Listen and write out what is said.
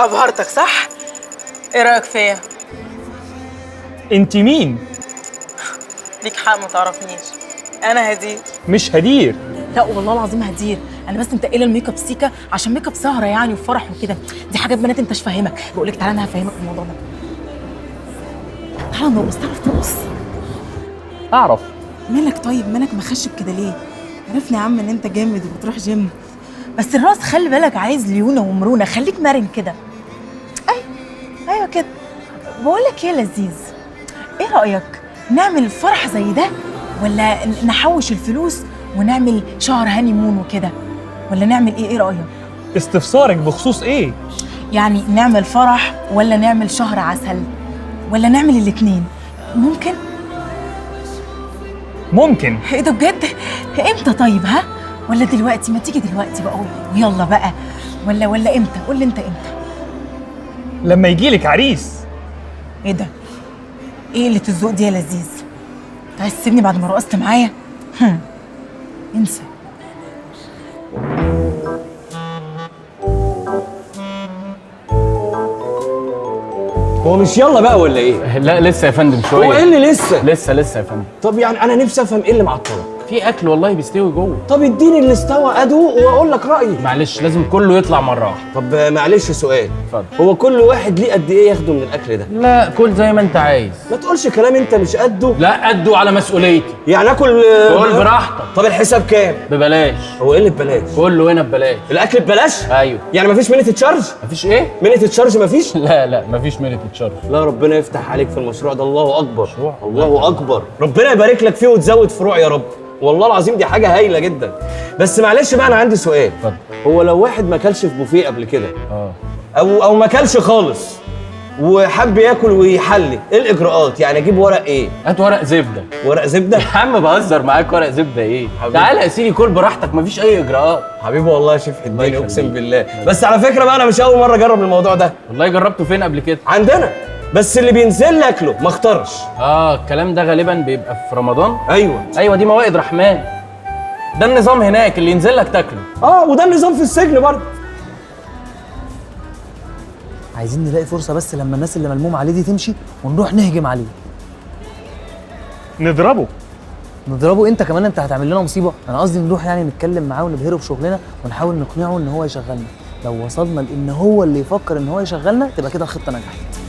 ابهرتك صح؟ ايه رايك فيا؟ انت مين؟ ليك حق ما تعرفنيش، انا هدير. مش هدير. لا والله العظيم هدير، انا بس متقله الميك اب سيكا عشان ميك اب سهره يعني وفرح وكده، دي حاجات بنات انت مش فاهمك. بقول لك تعالى انا هفهمك الموضوع ده. تعالى نرقص، تعرف ترقص؟ اعرف. مالك طيب، مالك مخشب كده ليه؟ عرفني يا عم ان انت جامد وبتروح جيم، بس الراس خلي بالك عايز ليونه ومرونه، خليك مرن كده. ايوه كده. بقول لك ايه يا لذيذ، ايه رايك نعمل فرح زي ده، ولا نحوش الفلوس ونعمل شهر هاني مون وكده، ولا نعمل ايه رايك؟ استفسارك بخصوص ايه؟ يعني نعمل فرح ولا نعمل شهر عسل، ولا نعمل الاتنين؟ ممكن. ايه ده بجد؟ امتى طيب؟ ها؟ ولا دلوقتي؟ ما تيجي دلوقتي بقى ويلا بقى، ولا امتى؟ قول لي انت امتى. لما يجيلك عريس. ايه ده؟ ايه اللي الذوق دي يا لذيذ؟ انت عايز تسيبني بعد ما رقصت معايا؟ انسى. هو مش يلا بقى ولا ايه؟ لا لسه يا فندم شويه. هو ايه اللي لسه؟ لسه يا فندم. طب يعني انا نفسي افهم ايه اللي معطلك؟ في اكل والله بيستوي جوه. طب اديني اللي استوى ادوق واقول لك رايي. معلش لازم كله يطلع مره واحده. طب معلش سؤال، اتفضل. هو كل واحد ليه قد ايه ياخده من الاكل ده؟ لا كل زي ما انت عايز. ما تقولش كلام انت مش قده. لا قده على مسؤوليتي. يعني اكل كل براحتك. طب الحساب كام؟ ببلاش. هو ايه اللي ببلاش؟ كله هنا ببلاش. الاكل ببلاش؟ ايوه. يعني مفيش مينيت تشارج؟ مفيش ايه؟ مينيت تشارج مفيش؟ لا مفيش مينيت تشارج. لا ربنا يفتح عليك في المشروع ده، الله اكبر. مشروع؟ الله اكبر، ربنا يبارك لك فيه وتزود فروع يا رب. والله العظيم دي حاجه هايله جدا. بس معلش بقى انا عندي سؤال. اتفضل. هو لو واحد ما اكلش في بوفيه قبل كده او ما اكلش خالص وحب ياكل ويحلي، ايه الاجراءات؟ يعني اجيب ورق ايه؟ هات ورق زبده. ورق زبده؟ يا عم بهزر معاك، ورق زبده ايه؟ تعالى يا سيدي كل براحتك، مفيش اي اجراءات. حبيبي والله شوف اديني يخليك. اقسم بالله. بس على فكره بقى انا مش اول مره اجرب الموضوع ده. والله جربته فين قبل كده؟ عندنا، بس اللي بينزل لي اكله ما اختارش. الكلام ده غالبا بيبقى في رمضان. ايوه دي موائد رحمن. ده النظام هناك، اللي ينزل لك تاكله. وده النظام في السجن برضه. عايزين نلاقي فرصة بس لما الناس اللي ملموم عليه دي تمشي ونروح نهجم عليه. نضربه انت كمان؟ انت هتعمل لنا مصيبة. انا قصدي نروح يعني نتكلم معاه ونبهره بشغلنا ونحاول نقنعه ان هو يشغلنا. لو وصلنا لان هو اللي يفكر ان هو يشغلنا تبقى كده الخطة نجحت.